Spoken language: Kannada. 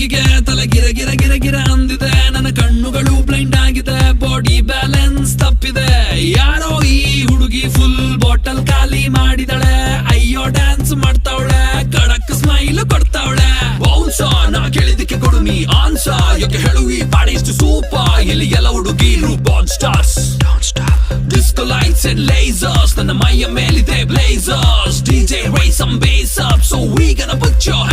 ಹುಡುಗಿಗೆ ತಲೆ ಗಿರ ಗಿರ ಗಿರ ಗಿರ ಅಂದಿದೆ, ನನ್ನ ಕಣ್ಣುಗಳು ಬ್ಲೈಂಡ್ ಆಗಿದೆ, ಬಾಡಿ ಬ್ಯಾಲೆನ್ಸ್ ತಪ್ಪಿದೆ. ಯಾರೋ ಈ ಹುಡುಗಿ ಫುಲ್ ಬಾಟಲ್ ಖಾಲಿ ಮಾಡಿದಳೆ, ಅಯ್ಯೋ ಡ್ಯಾನ್ಸ್ ಮಾಡ್ತಾವಳೆ, ಕಡಕ್ ಸ್ಮೈಲ್ ಕೊಡ್ತಾವಳೆ. ಬೌನ್ಸ ನಾ ಕೇಳಿದಕ್ಕೆ ಕೊಡು ನೀ ಆನ್ಸ, ಯಾಕೆ ಹೇಳು ಈ ಬಾಡಿ ಇಷ್ಟು ಸೂಪರ್, ಇಲ್ಲಿ ಎಲ್ಲ ಹುಡುಗಿರು ಬಾನ್ stars. Disco lights and lasers, ನನ್ನ ಮೈಯ ಮೇಲಿದೆ blazers. DJ raise some bass up, so we gonna put your